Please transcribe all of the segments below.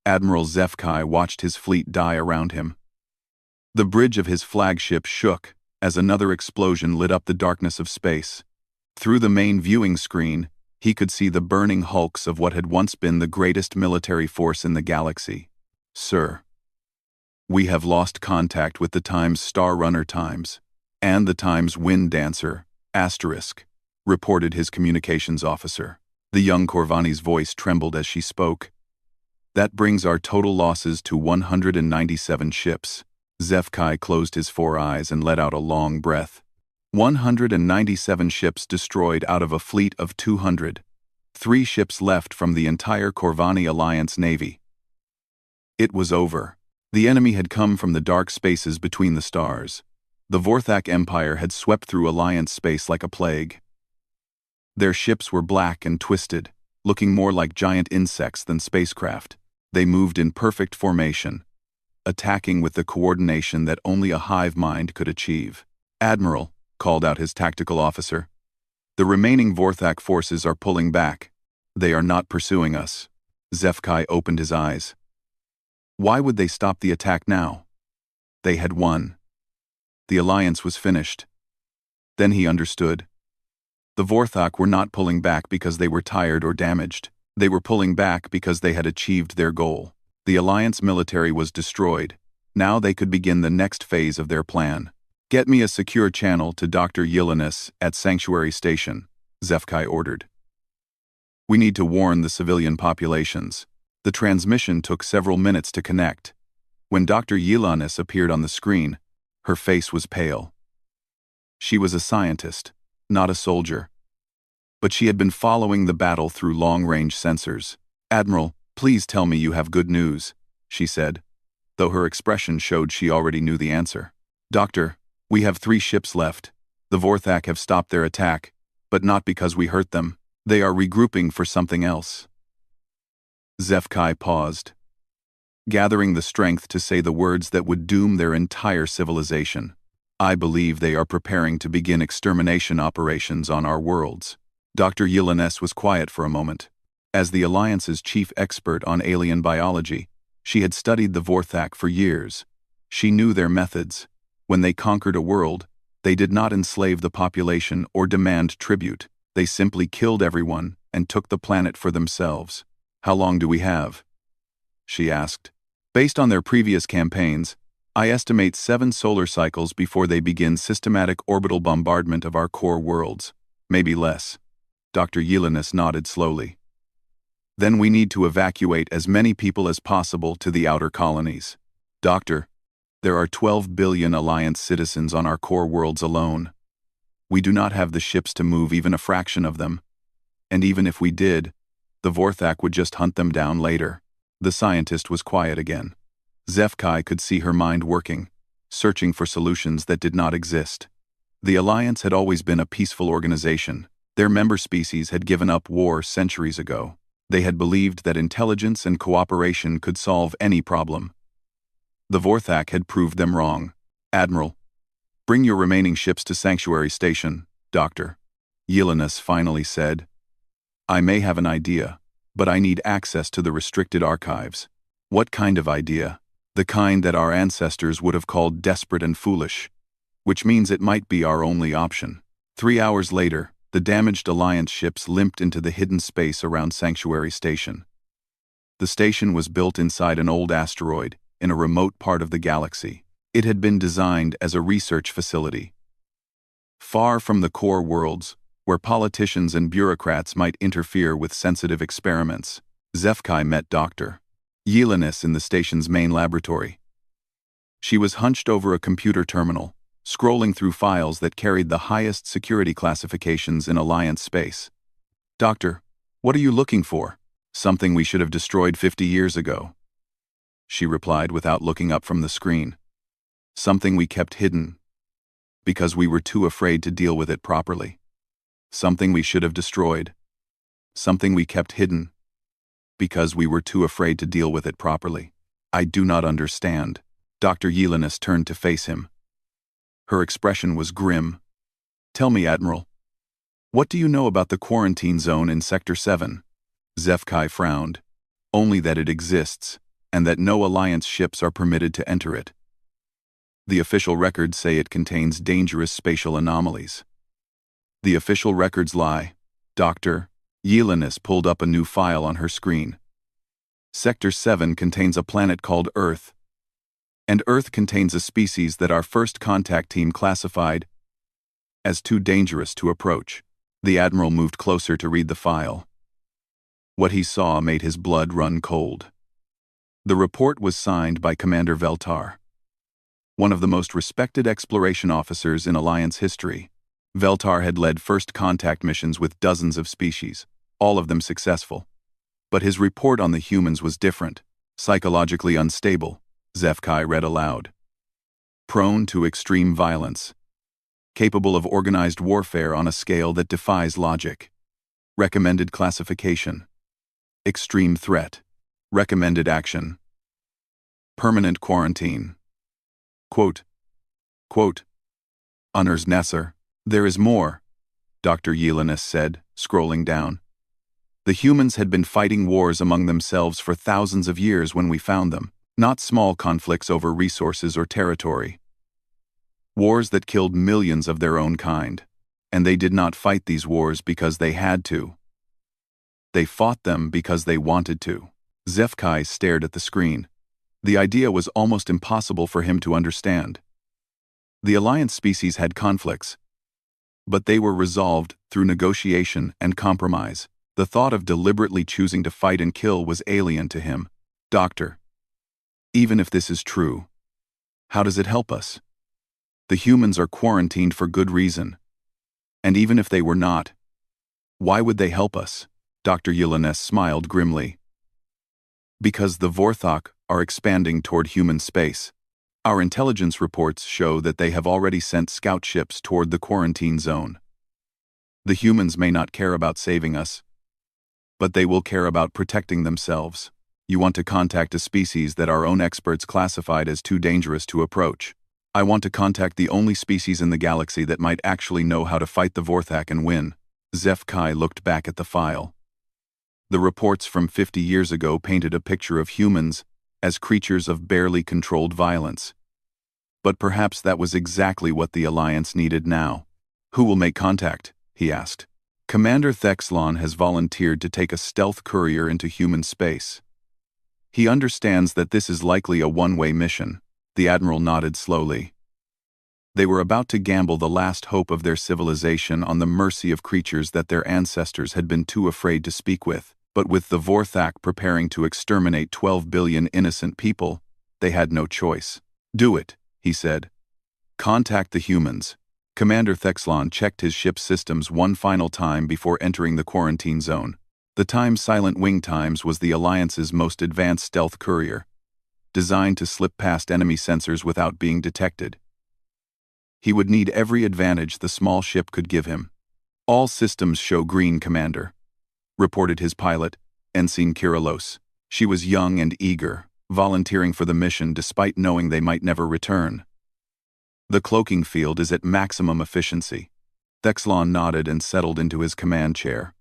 Admiral HFY watched his fleet die around him. The bridge of his flagship shook as another explosion lit up the darkness of space. Through the main viewing screen, he could see the burning hulks of what had once been the greatest military force in the galaxy. "Sir, we have lost contact with the Times Star Runner Times and the Times Wind Dancer, *, reported his communications officer. The young Corvani's voice trembled as she spoke. "That brings our total losses to 197 ships. HFY closed his 4 eyes and let out a long breath. 197 ships destroyed out of a fleet of 200. 3 ships left from the entire Corvani Alliance Navy. It was over. The enemy had come from the dark spaces between the stars. The Vorthak Empire had swept through Alliance space like a plague. Their ships were black and twisted, looking more like giant insects than spacecraft. They moved in perfect formation, attacking with the coordination that only a hive mind could achieve. "Admiral," called out his tactical officer, "the remaining Vorthak forces are pulling back. They are not pursuing us." HFY opened his eyes. Why would they stop the attack now? They had won. The alliance was finished. Then he understood. The Vorthak were not pulling back because they were tired or damaged. They were pulling back because they had achieved their goal. The alliance military was destroyed. Now they could begin the next phase of their plan. "Get me a secure channel to Dr. Yelenis at Sanctuary Station," HFY ordered. "We need to warn the civilian populations." The transmission took several minutes to connect. When Dr. Yelenis appeared on the screen, her face was pale. She was a scientist, not a soldier. But she had been following the battle through long-range sensors. "Admiral, please tell me you have good news," she said, though her expression showed she already knew the answer. "Doctor, we have 3 ships left. The Vorthak have stopped their attack, but not because we hurt them. They are regrouping for something else." HFY paused, gathering the strength to say the words that would doom their entire civilization. "I believe they are preparing to begin extermination operations on our worlds." Dr. Yelenis was quiet for a moment. As the Alliance's chief expert on alien biology, she had studied the Vorthak for years. She knew their methods. When they conquered a world, they did not enslave the population or demand tribute. They simply killed everyone and took the planet for themselves. "How long do we have?" she asked. "Based on their previous campaigns, I estimate 7 solar cycles before they begin systematic orbital bombardment of our core worlds. Maybe less." Dr. Yelenis nodded slowly. "Then we need to evacuate as many people as possible to the outer colonies. Doctor, there are 12 billion Alliance citizens on our core worlds alone. We do not have the ships to move even a fraction of them. And even if we did, the Vorthak would just hunt them down later." The scientist was quiet again. HFY could see her mind working, searching for solutions that did not exist. The Alliance had always been a peaceful organization. Their member species had given up war centuries ago. They had believed that intelligence and cooperation could solve any problem. The Vorthak had proved them wrong. "Admiral, bring your remaining ships to Sanctuary Station, Dr. Yelenis finally said. "I may have an idea, but I need access to the restricted archives." "What kind of idea?" "The kind that our ancestors would have called desperate and foolish, which means it might be our only option." 3 hours later, the damaged Alliance ships limped into the hidden space around Sanctuary Station. The station was built inside an old asteroid in a remote part of the galaxy. It had been designed as a research facility, far from the core worlds, where politicians and bureaucrats might interfere with sensitive experiments. HFY met Dr. Yelenis in the station's main laboratory. She was hunched over a computer terminal, scrolling through files that carried the highest security classifications in Alliance space. "Doctor, what are you looking for?" "Something we should have destroyed 50 years ago," she replied without looking up from the screen. "Something we kept hidden, because we were too afraid to deal with it properly. Something we should have destroyed. Something we kept hidden, because we were too afraid to deal with it properly." "I do not understand." Dr. Yelenis turned to face him. Her expression was grim. "Tell me, Admiral, what do you know about the quarantine zone in Sector 7? HFY frowned. "Only that it exists, and that no Alliance ships are permitted to enter it. The official records say it contains dangerous spatial anomalies. The official records lie. Dr. Yelenis pulled up a new file on her screen. Sector 7 contains a planet called Earth, and Earth contains a species that our first contact team classified as too dangerous to approach. The Admiral moved closer to read the file. What he saw made his blood run cold. The report was signed by Commander Veltar, one of the most respected exploration officers in Alliance history. Veltar had led first contact missions with dozens of species, all of them successful. But his report on the humans was different. Psychologically unstable, Zefkai read aloud. Prone to extreme violence. Capable of organized warfare on a scale that defies logic. Recommended classification. Extreme threat. Recommended action. Permanent quarantine. Quote. Honors Nesser. There is more, Dr. Yelenis said, scrolling down. The humans had been fighting wars among themselves for thousands of years when we found them, not small conflicts over resources or territory. Wars that killed millions of their own kind, and they did not fight these wars because they had to. They fought them because they wanted to. Zefkai stared at the screen. The idea was almost impossible for him to understand. The Alliance species had conflicts, but they were resolved through negotiation and compromise. The thought of deliberately choosing to fight and kill was alien to him. Doctor, even if this is true, how does it help us? The humans are quarantined for good reason. And even if they were not, why would they help us? Dr. Yelenis smiled grimly. Because the Vorthok are expanding toward human space. Our intelligence reports show that they have already sent scout ships toward the quarantine zone. The humans may not care about saving us, but they will care about protecting themselves. You want to contact a species that our own experts classified as too dangerous to approach. I want to contact the only species in the galaxy that might actually know how to fight the Vorthak and win. Zefkai looked back at the file. The reports from 50 years ago painted a picture of humans as creatures of barely controlled violence. But perhaps that was exactly what the Alliance needed now. Who will make contact? He asked. Commander Thexlon has volunteered to take a stealth courier into human space. He understands that this is likely a one-way mission. The Admiral nodded slowly. They were about to gamble the last hope of their civilization on the mercy of creatures that their ancestors had been too afraid to speak with. But with the Vorthak preparing to exterminate 12 billion innocent people, they had no choice. Do it, he said. Contact the humans. Commander Thexlon checked his ship's systems one final time before entering the quarantine zone. The Time Silent Wing Times was the Alliance's most advanced stealth courier, designed to slip past enemy sensors without being detected. He would need every advantage the small ship could give him. All systems show green, Commander, reported his pilot, Ensign Kyrillos. She was young and eager, volunteering for the mission despite knowing they might never return. The cloaking field is at maximum efficiency. Thexlon nodded and settled into his command chair.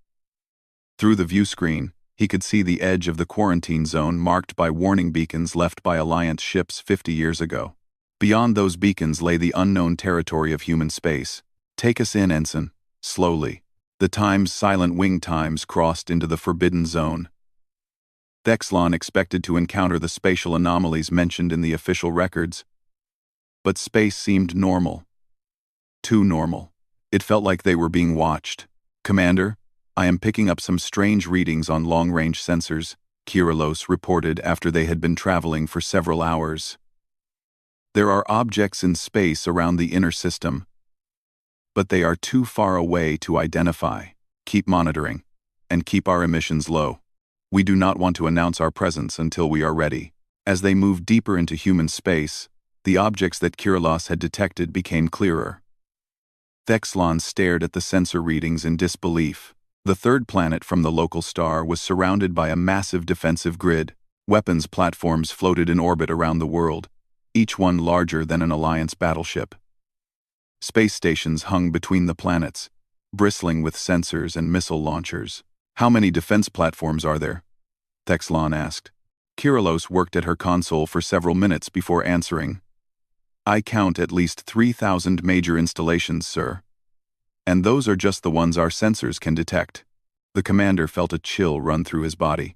Through the view screen, he could see the edge of the quarantine zone marked by warning beacons left by Alliance ships 50 years ago. Beyond those beacons lay the unknown territory of human space. Take us in, Ensign. Slowly. The Time's Silent Wing Times crossed into the forbidden zone. Thexlon expected to encounter the spatial anomalies mentioned in the official records. But space seemed normal. Too normal. It felt like they were being watched. Commander, I am picking up some strange readings on long-range sensors, Kyrillos reported after they had been traveling for several hours. There are objects in space around the inner system, but they are too far away to identify. Keep monitoring, and keep our emissions low. We do not want to announce our presence until we are ready. As they moved deeper into human space, the objects that Kyrillos had detected became clearer. Thexlon stared at the sensor readings in disbelief. The third planet from the local star was surrounded by a massive defensive grid. Weapons platforms floated in orbit around the world, each one larger than an Alliance battleship. Space stations hung between the planets, bristling with sensors and missile launchers. How many defense platforms are there? Thexlon asked. Kyrillos worked at her console for several minutes before answering. I count at least 3,000 major installations, sir. And those are just the ones our sensors can detect. The commander felt a chill run through his body.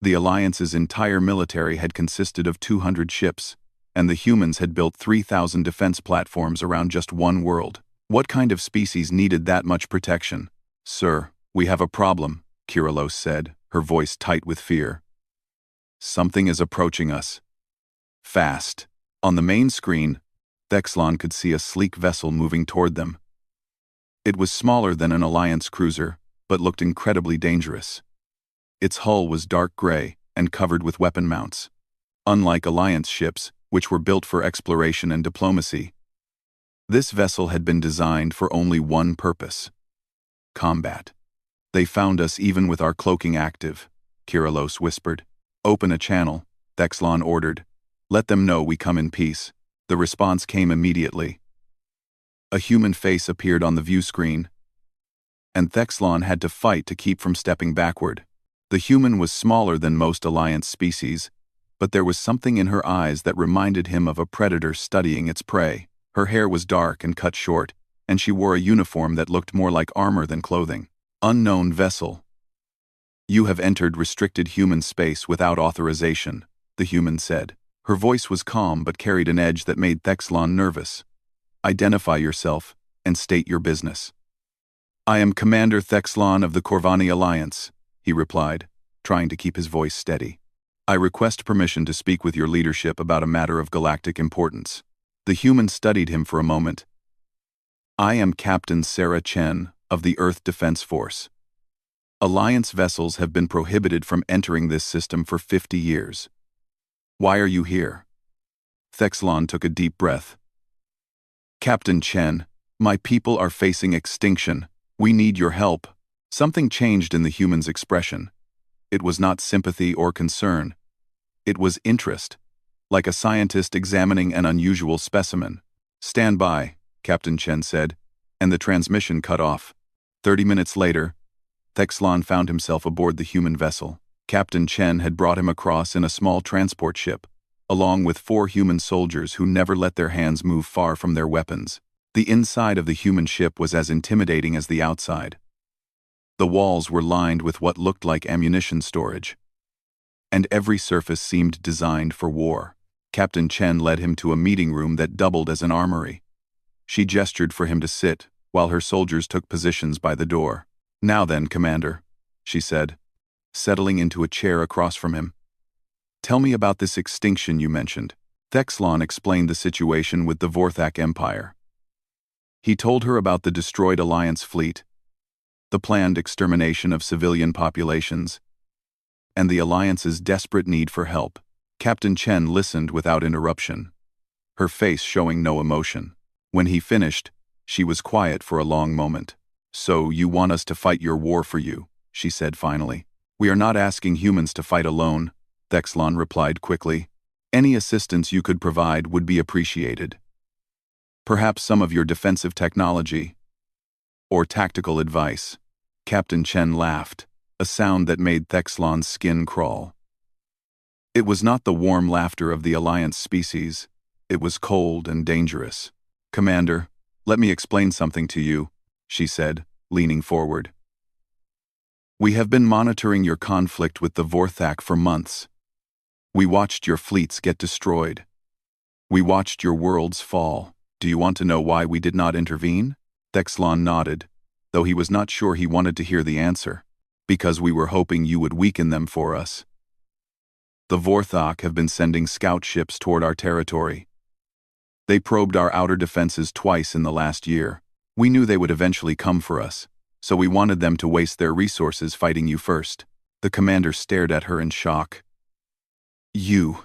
The Alliance's entire military had consisted of 200 ships, and the humans had built 3,000 defense platforms around just one world. What kind of species needed that much protection? Sir, we have a problem, Kyrillos said, her voice tight with fear. Something is approaching us. Fast. On the main screen, Thexlon could see a sleek vessel moving toward them. It was smaller than an Alliance cruiser, but looked incredibly dangerous. Its hull was dark gray and covered with weapon mounts. Unlike Alliance ships, which were built for exploration and diplomacy, this vessel had been designed for only one purpose: combat. They found us even with our cloaking active, Kyrillos whispered. Open a channel, Thexlon ordered. Let them know we come in peace. The response came immediately. A human face appeared on the view screen, and Thexlon had to fight to keep from stepping backward. The human was smaller than most Alliance species, but there was something in her eyes that reminded him of a predator studying its prey. Her hair was dark and cut short, and she wore a uniform that looked more like armor than clothing. Unknown vessel. You have entered restricted human space without authorization, the human said. Her voice was calm but carried an edge that made Thexlon nervous. Identify yourself and state your business. I am Commander Thexlon of the Corvani Alliance, he replied, trying to keep his voice steady. I request permission to speak with your leadership about a matter of galactic importance. The human studied him for a moment. I am Captain Sarah Chen of the Earth Defense Force. Alliance vessels have been prohibited from entering this system for 50 years. Why are you here? Thexlon took a deep breath. Captain Chen, my people are facing extinction. We need your help. Something changed in the human's expression. It was not sympathy or concern. It was interest, like a scientist examining an unusual specimen. Stand by, Captain Chen said, and the transmission cut off. 30 minutes later, Thexlon found himself aboard the human vessel. Captain Chen had brought him across in a small transport ship, along with 4 human soldiers who never let their hands move far from their weapons. The inside of the human ship was as intimidating as the outside. The walls were lined with what looked like ammunition storage, and every surface seemed designed for war. Captain Chen led him to a meeting room that doubled as an armory. She gestured for him to sit, while her soldiers took positions by the door. Now then, Commander, she said, settling into a chair across from him. Tell me about this extinction you mentioned. Thexlon explained the situation with the Vorthak Empire. He told her about the destroyed Alliance fleet, the planned extermination of civilian populations, and the Alliance's desperate need for help. Captain Chen listened without interruption, her face showing no emotion. When he finished, she was quiet for a long moment. So you want us to fight your war for you, she said finally. We are not asking humans to fight alone, Thexlon replied quickly. Any assistance you could provide would be appreciated. Perhaps some of your defensive technology or tactical advice. Captain Chen laughed, a sound that made Thexlon's skin crawl. It was not the warm laughter of the Alliance species. It was cold and dangerous. Commander, let me explain something to you, she said, leaning forward. We have been monitoring your conflict with the Vorthak for months. We watched your fleets get destroyed. We watched your worlds fall. Do you want to know why we did not intervene? Thexlon nodded, though he was not sure he wanted to hear the answer. Because we were hoping you would weaken them for us. The Vorthak have been sending scout ships toward our territory. They probed our outer defenses twice in the last year. We knew they would eventually come for us, so we wanted them to waste their resources fighting you first. The commander stared at her in shock. You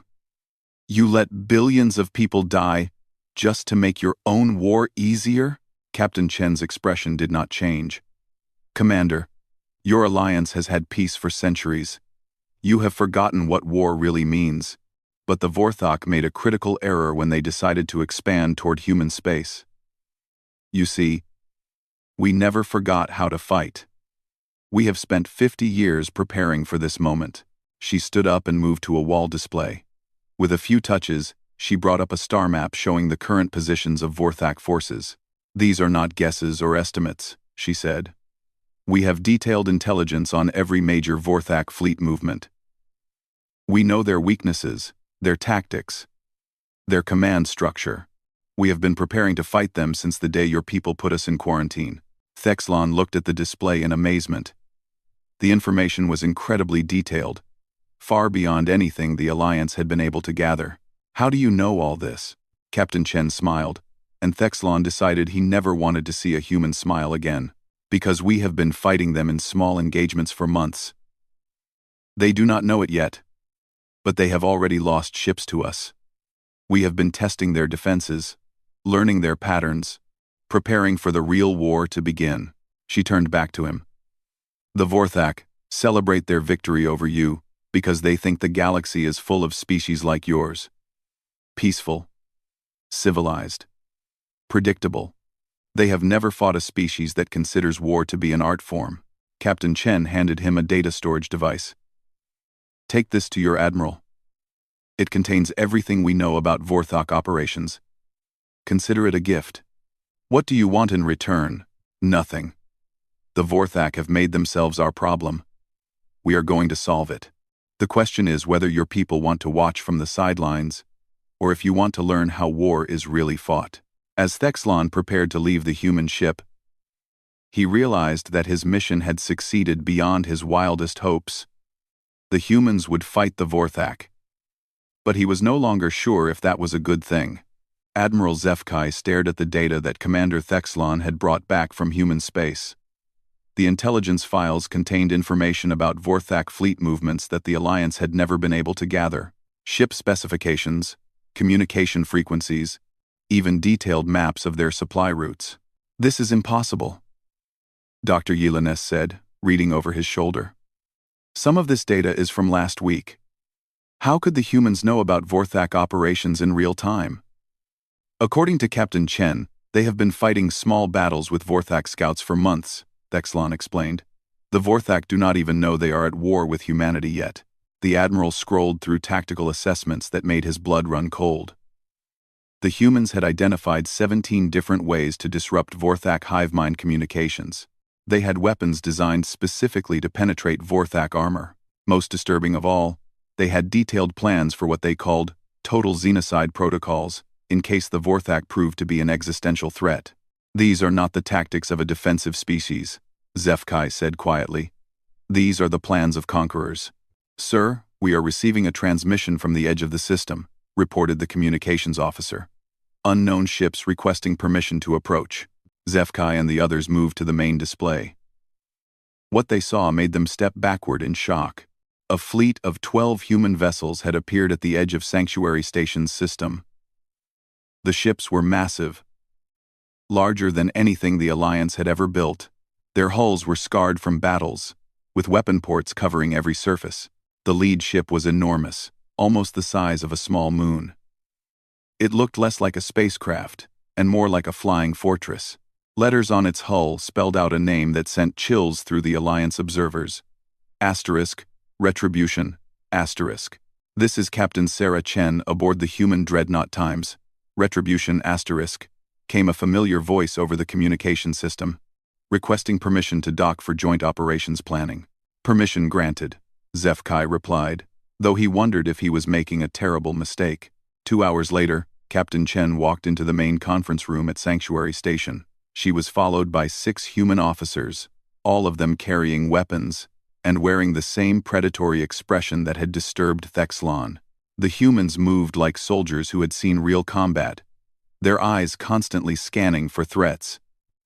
let billions of people die just to make your own war easier? Captain Chen's expression did not change. Commander, your alliance has had peace for centuries. You have forgotten what war really means, but the Vorthak made a critical error when they decided to expand toward human space. You see, we never forgot how to fight. We have spent 50 years preparing for this moment. She stood up and moved to a wall display. With a few touches, she brought up a star map showing the current positions of Vorthak forces. "These are not guesses or estimates," she said. "We have detailed intelligence on every major Vorthak fleet movement. We know their weaknesses, their tactics, their command structure. We have been preparing to fight them since the day your people put us in quarantine." Thexlon looked at the display in amazement. The information was incredibly detailed, far beyond anything the Alliance had been able to gather. "How do you know all this?" Captain Chen smiled, and Thexlon decided he never wanted to see a human smile again. "Because we have been fighting them in small engagements for months. They do not know it yet, but they have already lost ships to us. We have been testing their defenses, learning their patterns, preparing for the real war to begin." She turned back to him. "The Vorthak celebrate their victory over you because they think the galaxy is full of species like yours. Peaceful, civilized, predictable. They have never fought a species that considers war to be an art form." Captain Chen handed him a data storage device. "Take this to your admiral. It contains everything we know about Vorthak operations. Consider it a gift. What do you want in return? Nothing. The Vorthak have made themselves our problem. We are going to solve it. The question is whether your people want to watch from the sidelines, or if you want to learn how war is really fought." As Thexlon prepared to leave the human ship, he realized that his mission had succeeded beyond his wildest hopes. The humans would fight the Vorthak. But he was no longer sure if that was a good thing. Admiral Zefkai stared at the data that Commander Thexlon had brought back from human space. The intelligence files contained information about Vorthak fleet movements that the Alliance had never been able to gather. Ship specifications, communication frequencies, even detailed maps of their supply routes. "This is impossible," Dr. Yelanes said, reading over his shoulder. "Some of this data is from last week. How could the humans know about Vorthak operations in real time?" "According to Captain Chen, they have been fighting small battles with Vorthak scouts for months," Thexlon explained. "The Vorthak do not even know they are at war with humanity yet." The Admiral scrolled through tactical assessments that made his blood run cold. The humans had identified 17 different ways to disrupt Vorthak hive mind communications. They had weapons designed specifically to penetrate Vorthak armor. Most disturbing of all, they had detailed plans for what they called total xenocide protocols, in case the Vorthak proved to be an existential threat. "These are not the tactics of a defensive species," Zefkai said quietly. "These are the plans of conquerors." "Sir, we are receiving a transmission from the edge of the system," reported the communications officer. "Unknown ships requesting permission to approach." Zefkai and the others moved to the main display. What they saw made them step backward in shock. A fleet of 12 human vessels had appeared at the edge of Sanctuary Station's system. The ships were massive, larger than anything the Alliance had ever built. Their hulls were scarred from battles, with weapon ports covering every surface. The lead ship was enormous, almost the size of a small moon. It looked less like a spacecraft, and more like a flying fortress. Letters on its hull spelled out a name that sent chills through the Alliance observers. Asterisk, Retribution, asterisk. "This is Captain Sarah Chen aboard the human dreadnought Times. Retribution, asterisk," came a familiar voice over the communication system. "Requesting permission to dock for joint operations planning." "Permission granted," Zefkai replied, though he wondered if he was making a terrible mistake. 2 hours later, Captain Chen walked into the main conference room at Sanctuary Station. She was followed by 6 human officers, all of them carrying weapons, and wearing the same predatory expression that had disturbed Thexlon. The humans moved like soldiers who had seen real combat, their eyes constantly scanning for threats.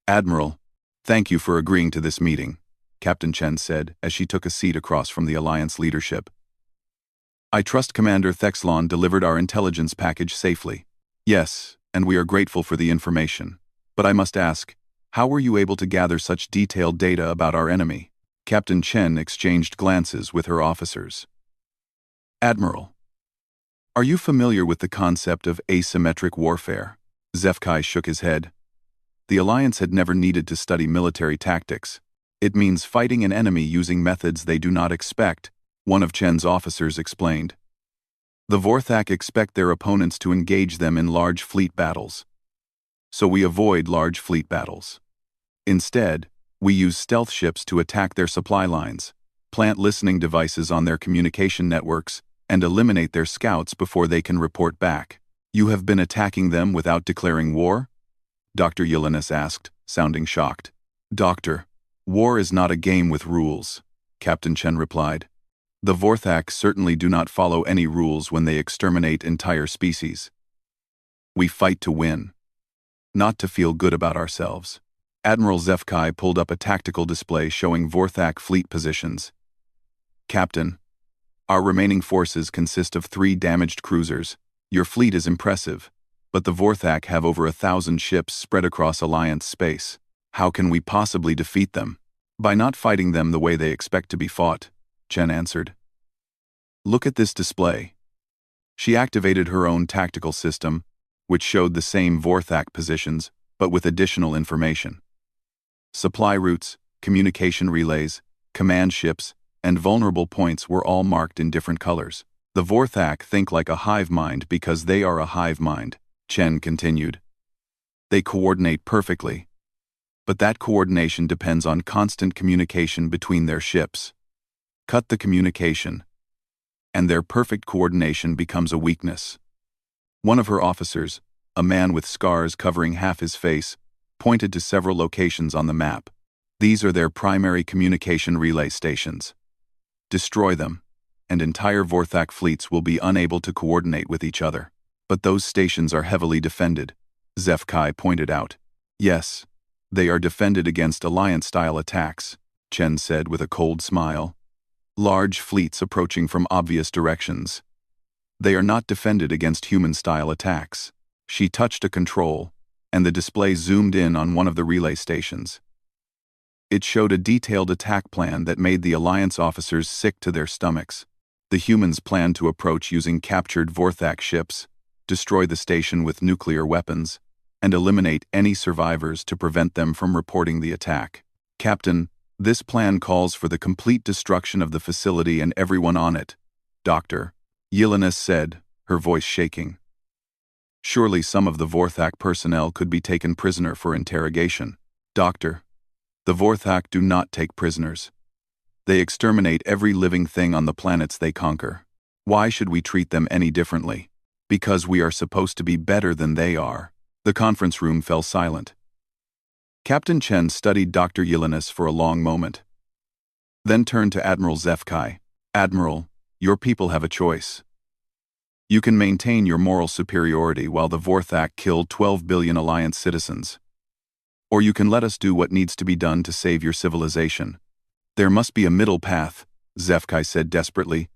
"Admiral, thank you for agreeing to this meeting," Captain Chen said as she took a seat across from the Alliance leadership. "I trust Commander Thexlon delivered our intelligence package safely." "Yes, and we are grateful for the information. But I must ask, how were you able to gather such detailed data about our enemy?" Captain Chen exchanged glances with her officers. "Admiral, are you familiar with the concept of asymmetric warfare?" Zefkai shook his head. The Alliance had never needed to study military tactics. It means fighting an enemy using methods they do not expect, one of Chen's officers explained. The Vorthak expect their opponents to engage them in large fleet battles. So we avoid large fleet battles. Instead, we use stealth ships to attack their supply lines, plant listening devices on their communication networks, and eliminate their scouts before they can report back. You have been attacking them without declaring war? Dr. Yelenis asked, sounding shocked. Doctor, war is not a game with rules, Captain Chen replied. The Vorthak certainly do not follow any rules when they exterminate entire species. We fight to win, not to feel good about ourselves. Admiral Zefkai pulled up a tactical display showing Vorthak fleet positions. Captain, our remaining forces consist of 3 damaged cruisers. Your fleet is impressive, but the Vorthak have over 1,000 ships spread across Alliance space. How can we possibly defeat them? By not fighting them the way they expect to be fought, Chen answered. Look at this display. She activated her own tactical system, which showed the same Vorthak positions, but with additional information. Supply routes, communication relays, command ships, and vulnerable points were all marked in different colors. The Vorthak think like a hive mind because they are a hive mind, Chen continued. They coordinate perfectly. But that coordination depends on constant communication between their ships. Cut the communication, and their perfect coordination becomes a weakness. One of her officers, a man with scars covering half his face, pointed to several locations on the map. These are their primary communication relay stations. Destroy them, and entire Vorthak fleets will be unable to coordinate with each other. But those stations are heavily defended, Zefkai pointed out. Yes, they are defended against Alliance-style attacks, Chen said with a cold smile. Large fleets approaching from obvious directions. They are not defended against human-style attacks. She touched a control, and the display zoomed in on one of the relay stations. It showed a detailed attack plan that made the Alliance officers sick to their stomachs. The humans planned to approach using captured Vorthak ships, destroy the station with nuclear weapons, and eliminate any survivors to prevent them from reporting the attack. Captain, this plan calls for the complete destruction of the facility and everyone on it, Dr. Yelenis said, her voice shaking. Surely some of the Vorthak personnel could be taken prisoner for interrogation. Doctor, the Vorthak do not take prisoners. They exterminate every living thing on the planets they conquer. Why should we treat them any differently? Because we are supposed to be better than they are. The conference room fell silent. Captain Chen studied Dr. Yelenis for a long moment. Then turned to Admiral Zefkai. Admiral, your people have a choice. You can maintain your moral superiority while the Vorthak killed 12 billion Alliance citizens. Or you can let us do what needs to be done to save your civilization. There must be a middle path, Zefkai said desperately.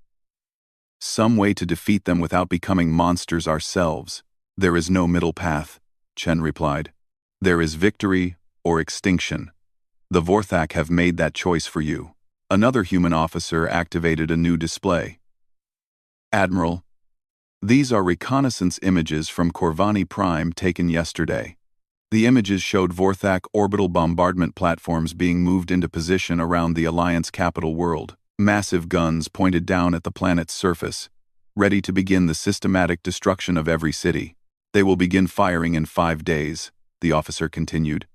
Some way to defeat them without becoming monsters ourselves. There is no middle path, Chen replied. There is victory or extinction. The Vorthak have made that choice for you. Another human officer activated a new display. Admiral, these are reconnaissance images from Corvani Prime taken yesterday. The images showed Vorthak orbital bombardment platforms being moved into position around the Alliance capital world. Massive guns pointed down at the planet's surface, ready to begin the systematic destruction of every city. They will begin firing in 5 days, the officer continued.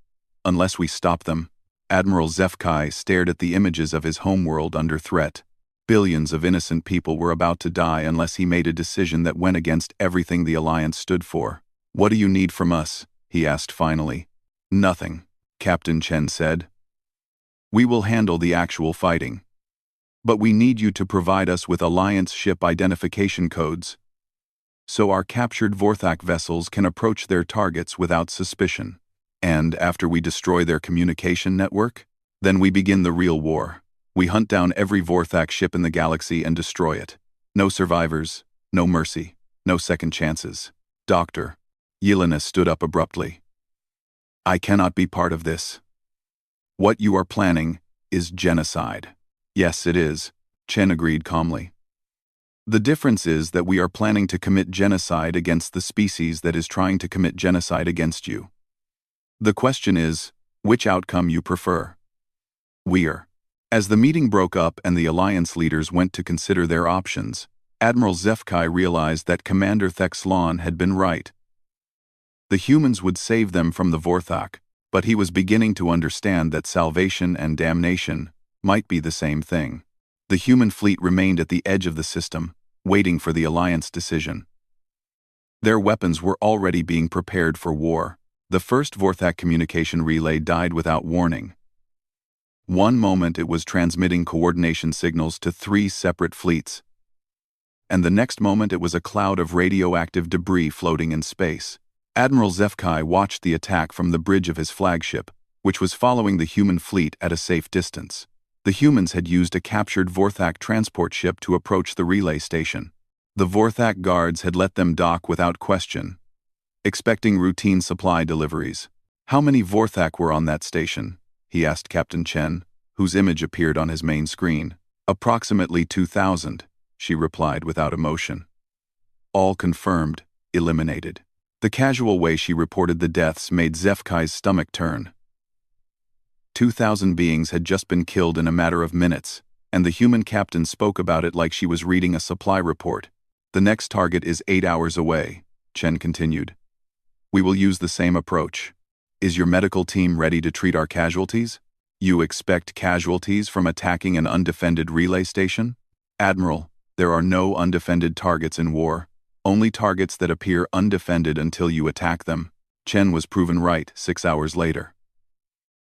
Unless we stop them. Admiral Zefkai stared at the images of his homeworld under threat. Billions of innocent people were about to die unless he made a decision that went against everything the Alliance stood for. What do you need from us? He asked finally. Nothing, Captain Chen said. We will handle the actual fighting. But we need you to provide us with Alliance ship identification codes, so our captured Vorthak vessels can approach their targets without suspicion. And after we destroy their communication network, then we begin the real war. We hunt down every Vorthak ship in the galaxy and destroy it. No survivors, no mercy, no second chances. Dr. Yelenis stood up abruptly. I cannot be part of this. What you are planning is genocide. Yes, it is, Chen agreed calmly. The difference is that we are planning to commit genocide against the species that is trying to commit genocide against you. The question is, which outcome you prefer? We're As the meeting broke up and the Alliance leaders went to consider their options, Admiral Zefkai realized that Commander Thexlon had been right. The humans would save them from the Vorthak, but he was beginning to understand that salvation and damnation might be the same thing. The human fleet remained at the edge of the system, waiting for the Alliance decision. Their weapons were already being prepared for war. The first Vorthak communication relay died without warning. One moment it was transmitting coordination signals to 3 separate fleets, and the next moment it was a cloud of radioactive debris floating in space. Admiral Zefkai watched the attack from the bridge of his flagship, which was following the human fleet at a safe distance. The humans had used a captured Vorthak transport ship to approach the relay station. The Vorthak guards had let them dock without question, expecting routine supply deliveries. "How many Vorthak were on that station?" he asked Captain Chen, whose image appeared on his main screen. "Approximately 2,000, she replied without emotion. "All confirmed, eliminated." The casual way she reported the deaths made Zefkai's stomach turn. 2,000 beings had just been killed in a matter of minutes, and the human captain spoke about it like she was reading a supply report. "The next target is 8 hours away," Chen continued. "We will use the same approach. Is your medical team ready to treat our casualties?" "You expect casualties from attacking an undefended relay station?" "Admiral, there are no undefended targets in war. Only targets that appear undefended until you attack them." Chen was proven right 6 hours later.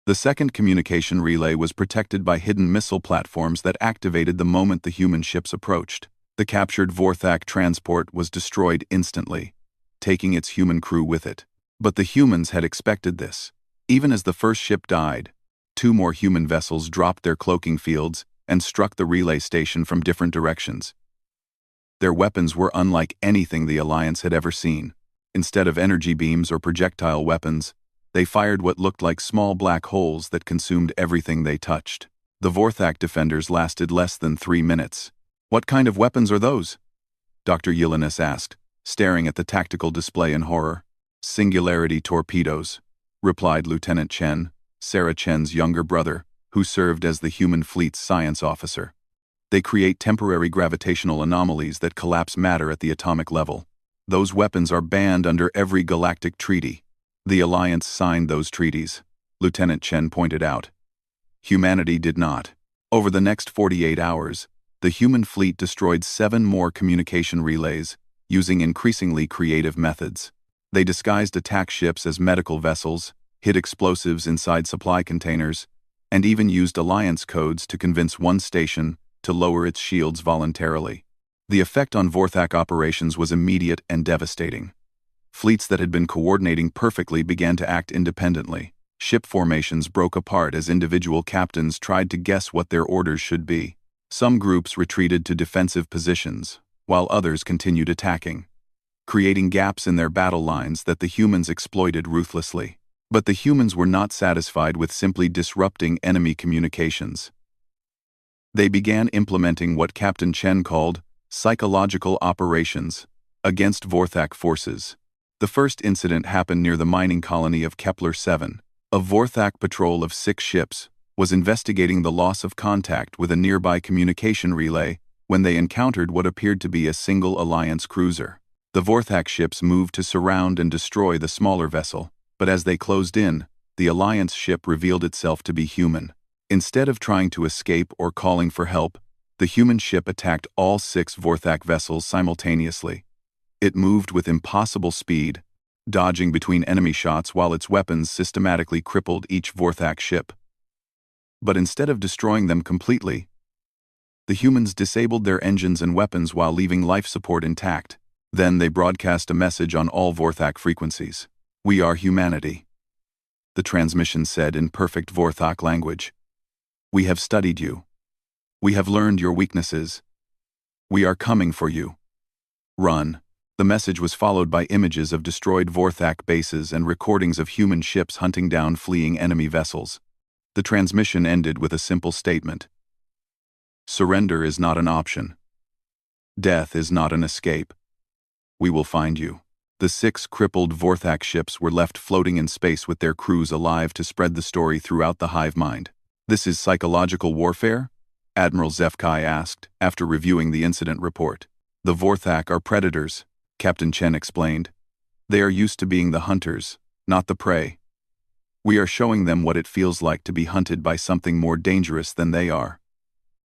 The second communication relay was protected by hidden missile platforms that activated the moment the human ships approached. The captured Vorthak transport was destroyed instantly, taking its human crew with it. But the humans had expected this. Even as the first ship died, 2 more human vessels dropped their cloaking fields and struck the relay station from different directions. Their weapons were unlike anything the Alliance had ever seen. Instead of energy beams or projectile weapons, they fired what looked like small black holes that consumed everything they touched. The Vorthak defenders lasted less than 3 minutes. "What kind of weapons are those?" Dr. Yelenis asked, staring at the tactical display in horror. "Singularity torpedoes," replied Lieutenant Chen, Sarah Chen's younger brother, who served as the human fleet's science officer. "They create temporary gravitational anomalies that collapse matter at the atomic level. Those weapons are banned under every galactic treaty. The Alliance signed those treaties," Lieutenant Chen pointed out. Humanity did not. Over the next 48 hours, the human fleet destroyed 7 more communication relays, using increasingly creative methods. They disguised attack ships as medical vessels, hid explosives inside supply containers, and even used Alliance codes to convince one station to lower its shields voluntarily. The effect on Vorthak operations was immediate and devastating. Fleets that had been coordinating perfectly began to act independently. Ship formations broke apart as individual captains tried to guess what their orders should be. Some groups retreated to defensive positions, while others continued attacking, creating gaps in their battle lines that the humans exploited ruthlessly. But the humans were not satisfied with simply disrupting enemy communications. They began implementing what Captain Chen called psychological operations against Vorthak forces. The first incident happened near the mining colony of Kepler-7. A Vorthak patrol of 6 ships was investigating the loss of contact with a nearby communication relay when they encountered what appeared to be a single Alliance cruiser. The Vorthak ships moved to surround and destroy the smaller vessel, but as they closed in, the Alliance ship revealed itself to be human. Instead of trying to escape or calling for help, the human ship attacked all 6 Vorthak vessels simultaneously. It moved with impossible speed, dodging between enemy shots while its weapons systematically crippled each Vorthak ship. But instead of destroying them completely, the humans disabled their engines and weapons while leaving life support intact. Then they broadcast a message on all Vorthak frequencies. "We are humanity," the transmission said in perfect Vorthak language. "We have studied you. We have learned your weaknesses. We are coming for you. Run." The message was followed by images of destroyed Vorthak bases and recordings of human ships hunting down fleeing enemy vessels. The transmission ended with a simple statement: "Surrender is not an option. Death is not an escape. We will find you." The 6 crippled Vorthak ships were left floating in space with their crews alive to spread the story throughout the hive mind. This is psychological warfare? Admiral Zefkai asked, after reviewing the incident report. The Vorthak are predators, Captain Chen explained. They are used to being the hunters, not the prey. We are showing them what it feels like to be hunted by something more dangerous than they are.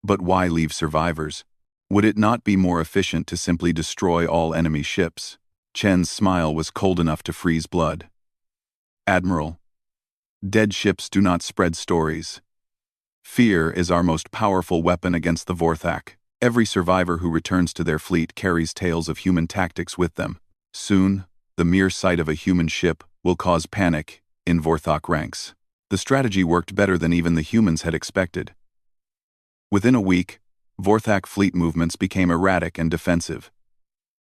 But why leave survivors? Would it not be more efficient to simply destroy all enemy ships? Chen's smile was cold enough to freeze blood. Admiral, dead ships do not spread stories. Fear is our most powerful weapon against the Vorthak. Every survivor who returns to their fleet carries tales of human tactics with them. Soon, the mere sight of a human ship will cause panic in Vorthak ranks. The strategy worked better than even the humans had expected. Within a week, Vorthak fleet movements became erratic and defensive.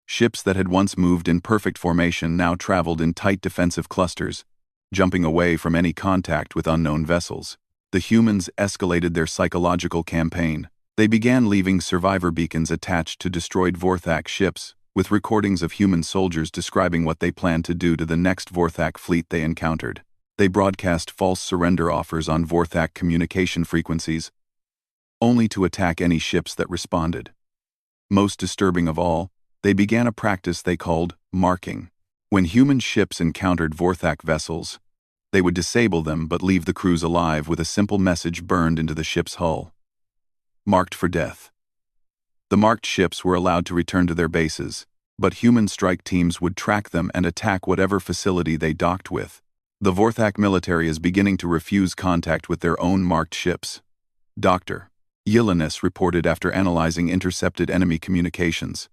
Ships that had once moved in perfect formation now traveled in tight defensive clusters, jumping away from any contact with unknown vessels. The humans escalated their psychological campaign. They began leaving survivor beacons attached to destroyed Vorthak ships, with recordings of human soldiers describing what they planned to do to the next Vorthak fleet they encountered. They broadcast false surrender offers on Vorthak communication frequencies, only to attack any ships that responded. Most disturbing of all, they began a practice they called marking. When human ships encountered Vorthak vessels, they would disable them but leave the crews alive with a simple message burned into the ship's hull. Marked for death. The marked ships were allowed to return to their bases, but human strike teams would track them and attack whatever facility they docked with. The Vorthak military is beginning to refuse contact with their own marked ships. Dr. Yelenis reported after analyzing intercepted enemy communications.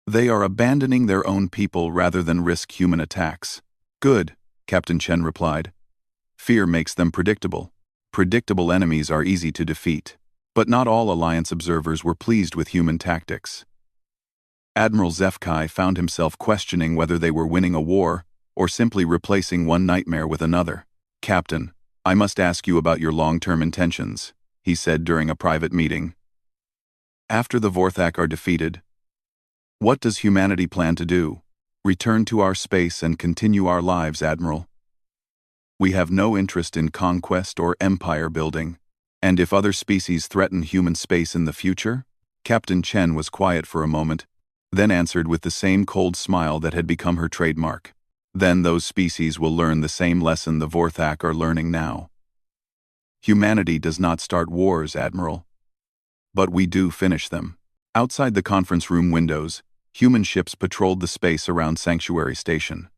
They are abandoning their own people rather than risk human attacks. Good, Captain Chen replied. Fear makes them predictable. Predictable enemies are easy to defeat. But not all Alliance observers were pleased with human tactics. Admiral Zefkai found himself questioning whether they were winning a war or simply replacing one nightmare with another. Captain, I must ask you about your long-term intentions, he said during a private meeting. After the Vorthak are defeated, what does humanity plan to do? Return to our space and continue our lives, Admiral. We have no interest in conquest or empire building. And if other species threaten human space in the future? Captain Chen was quiet for a moment, then answered with the same cold smile that had become her trademark. Then those species will learn the same lesson the Vorthak are learning now. Humanity does not start wars, Admiral. But we do finish them. Outside the conference room windows, human ships patrolled the space around Sanctuary Station.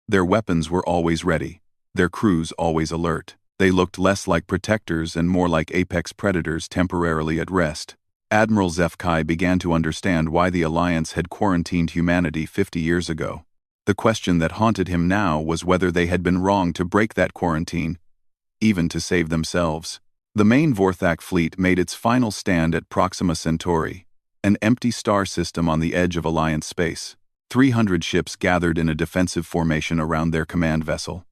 Their weapons were always ready, their crews always alert. They looked less like protectors and more like apex predators temporarily at rest. Admiral Zefkai began to understand why the Alliance had quarantined humanity 50 years ago. The question that haunted him now was whether they had been wrong to break that quarantine, even to save themselves. The main Vorthak fleet made its final stand at Proxima Centauri, an empty star system on the edge of Alliance space. 300 ships gathered in a defensive formation around their command vessel.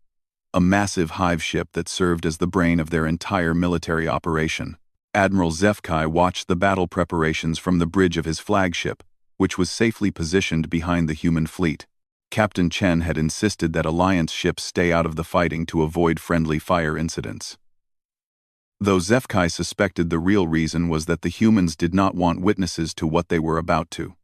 A massive hive ship that served as the brain of their entire military operation. Admiral Zefkai watched the battle preparations from the bridge of his flagship, which was safely positioned behind the human fleet. Captain Chen had insisted that Alliance ships stay out of the fighting to avoid friendly fire incidents. Though Zefkai suspected the real reason was that the humans did not want witnesses to what they were about to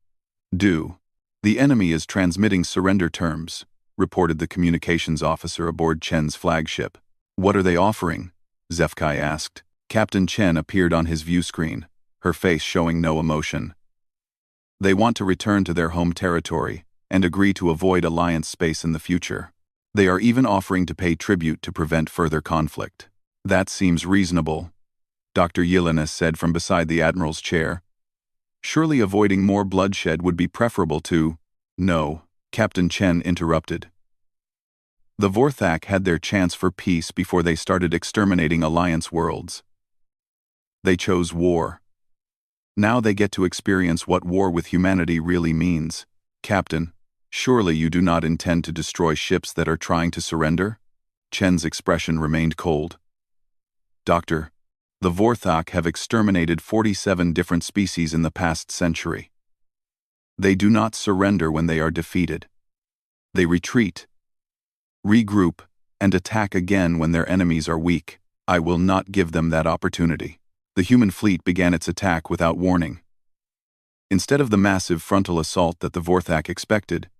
do. The enemy is transmitting surrender terms, reported the communications officer aboard Chen's flagship. What are they offering? Zefkai asked. Captain Chen appeared on his view screen, her face showing no emotion. They want to return to their home territory and agree to avoid Alliance space in the future. They are even offering to pay tribute to prevent further conflict. That seems reasonable, Dr. Yelenis said from beside the Admiral's chair. Surely avoiding more bloodshed would be preferable to— No, Captain Chen interrupted. The Vorthak had their chance for peace before they started exterminating Alliance worlds. They chose war. Now they get to experience what war with humanity really means. Captain, surely you do not intend to destroy ships that are trying to surrender? Chen's expression remained cold. Doctor, the Vorthak have exterminated 47 different species in the past century. They do not surrender when they are defeated. They retreat, regroup, and attack again when their enemies are weak. I will not give them that opportunity. The human fleet began its attack without warning. Instead of the massive frontal assault that the Vorthak expected,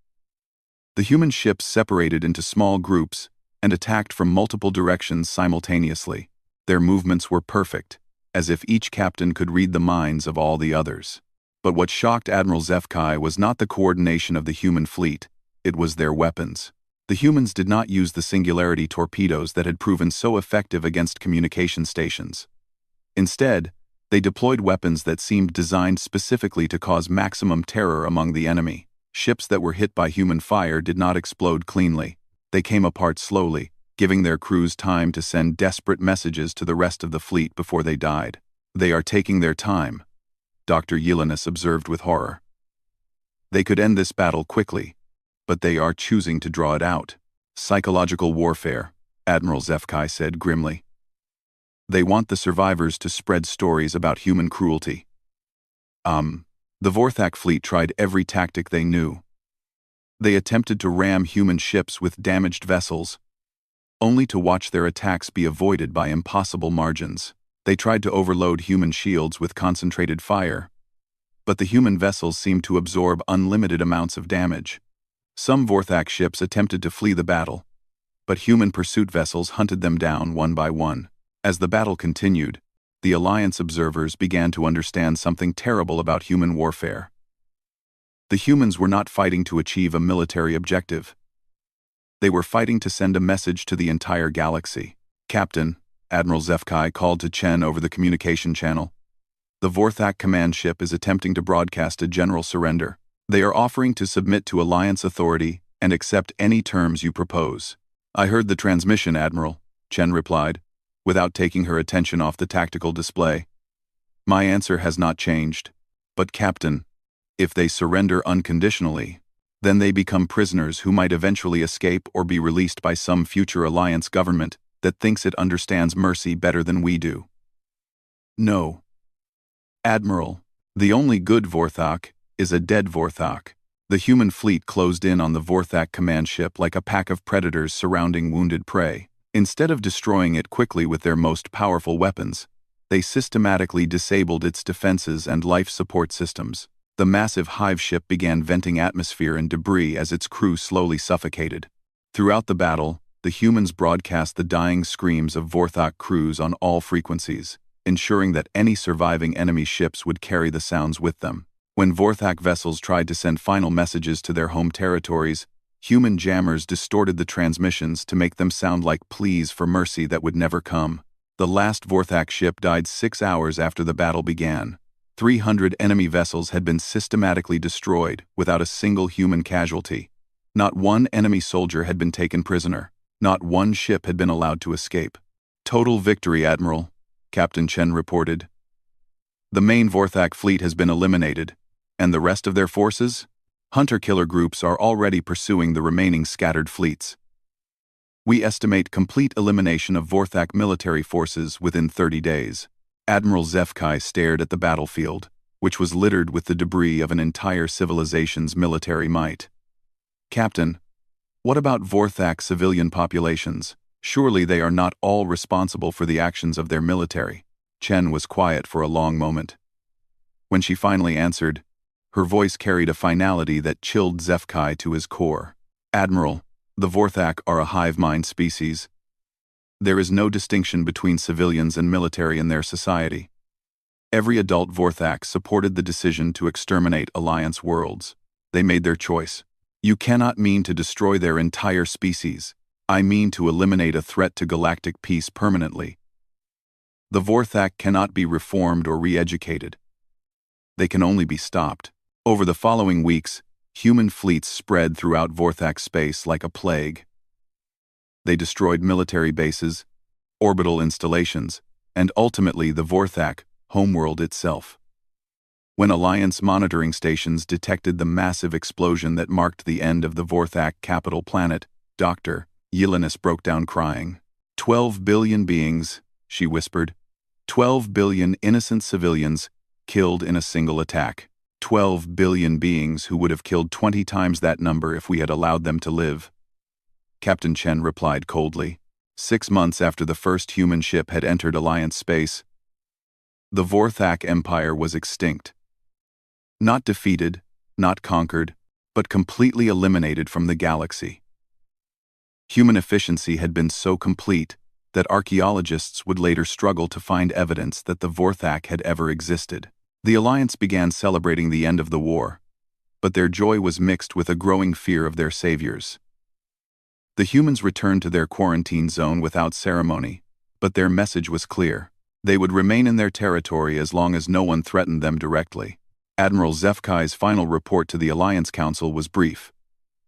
the human ships separated into small groups and attacked from multiple directions simultaneously. Their movements were perfect, as if each captain could read the minds of all the others. But what shocked Admiral Zefkai was not the coordination of the human fleet, it was their weapons. The humans did not use the singularity torpedoes that had proven so effective against communication stations. Instead, they deployed weapons that seemed designed specifically to cause maximum terror among the enemy. Ships that were hit by human fire did not explode cleanly. They came apart slowly, giving their crews time to send desperate messages to the rest of the fleet before they died. They are taking their time, Dr. Yelenis observed with horror. They could end this battle quickly, but they are choosing to draw it out. Psychological warfare, Admiral Zefkai said grimly. They want the survivors to spread stories about human cruelty. The Vorthak fleet tried every tactic they knew. They attempted to ram human ships with damaged vessels, only to watch their attacks be avoided by impossible margins. They tried to overload human shields with concentrated fire, but the human vessels seemed to absorb unlimited amounts of damage. Some Vorthak ships attempted to flee the battle, but human pursuit vessels hunted them down one by one. As the battle continued, the Alliance observers began to understand something terrible about human warfare. The humans were not fighting to achieve a military objective. They were fighting to send a message to the entire galaxy. Captain, Admiral Zefkai called to Chen over the communication channel. The Vorthak command ship is attempting to broadcast a general surrender. They are offering to submit to Alliance authority and accept any terms you propose. I heard the transmission, Admiral, Chen replied, without taking her attention off the tactical display. My answer has not changed. But Captain, if they surrender unconditionally, then they become prisoners who might eventually escape or be released by some future Alliance government that thinks it understands mercy better than we do. No. Admiral, the only good Vorthak is a dead Vorthak. The human fleet closed in on the Vorthak command ship like a pack of predators surrounding wounded prey. Instead of destroying it quickly with their most powerful weapons, they systematically disabled its defenses and life support systems. The massive hive ship began venting atmosphere and debris as its crew slowly suffocated. Throughout the battle, the humans broadcast the dying screams of Vorthak crews on all frequencies, ensuring that any surviving enemy ships would carry the sounds with them. When Vorthak vessels tried to send final messages to their home territories, human jammers distorted the transmissions to make them sound like pleas for mercy that would never come. The last Vorthak ship died 6 hours after the battle began. 300 enemy vessels had been systematically destroyed without a single human casualty. Not one enemy soldier had been taken prisoner. Not one ship had been allowed to escape. Total victory, Admiral, Captain Chen reported. The main Vorthak fleet has been eliminated, and the rest of their forces? Hunter-killer groups are already pursuing the remaining scattered fleets. We estimate complete elimination of Vorthak military forces within 30 days. Admiral Zefkai stared at the battlefield, which was littered with the debris of an entire civilization's military might. Captain, what about Vorthak civilian populations? Surely they are not all responsible for the actions of their military. Chen was quiet for a long moment. When she finally answered, her voice carried a finality that chilled Zefkai to his core. Admiral, the Vorthak are a hive-mind species. There is no distinction between civilians and military in their society. Every adult Vorthak supported the decision to exterminate Alliance worlds. They made their choice. You cannot mean to destroy their entire species. I mean to eliminate a threat to galactic peace permanently. The Vorthak cannot be reformed or re-educated. They can only be stopped. Over the following weeks, human fleets spread throughout Vorthak space like a plague. They destroyed military bases, orbital installations, and ultimately the Vorthak homeworld itself. When Alliance monitoring stations detected the massive explosion that marked the end of the Vorthak capital planet, Dr. Yelenis broke down crying. 12 billion beings, she whispered. 12 billion innocent civilians killed in a single attack. 12 billion beings who would have killed 20 times that number if we had allowed them to live. Captain Chen replied coldly. 6 months after the first human ship had entered Alliance space, the Vorthak Empire was extinct. Not defeated, not conquered, but completely eliminated from the galaxy. Human efficiency had been so complete that archaeologists would later struggle to find evidence that the Vorthak had ever existed. The Alliance began celebrating the end of the war, but their joy was mixed with a growing fear of their saviors. The humans returned to their quarantine zone without ceremony, but their message was clear. They would remain in their territory as long as no one threatened them directly. Admiral Zefkai's final report to the Alliance Council was brief.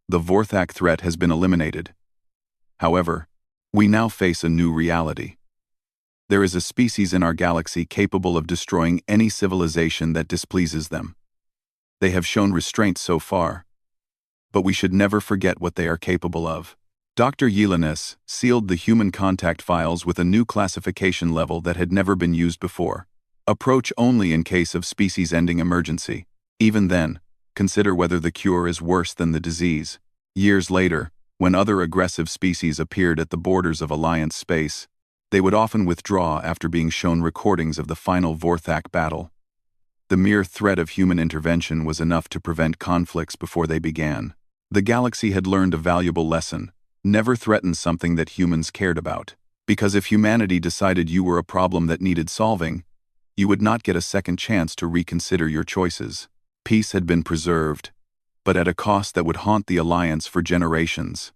The Vorthak threat has been eliminated. However, we now face a new reality. There is a species in our galaxy capable of destroying any civilization that displeases them. They have shown restraint so far, but we should never forget what they are capable of. Dr. Yelanis sealed the human contact files with a new classification level that had never been used before. Approach only in case of species-ending emergency. Even then, consider whether the cure is worse than the disease. Years later, when other aggressive species appeared at the borders of Alliance space, they would often withdraw after being shown recordings of the final Vorthak battle. The mere threat of human intervention was enough to prevent conflicts before they began. The galaxy had learned a valuable lesson: never threaten something that humans cared about. Because if humanity decided you were a problem that needed solving, you would not get a second chance to reconsider your choices. Peace had been preserved, but at a cost that would haunt the Alliance for generations.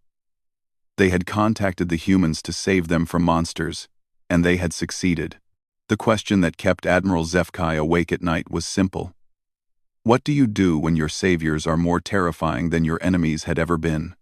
They had contacted the humans to save them from monsters, and they had succeeded. The question that kept Admiral Zefkai awake at night was simple. What do you do when your saviors are more terrifying than your enemies had ever been?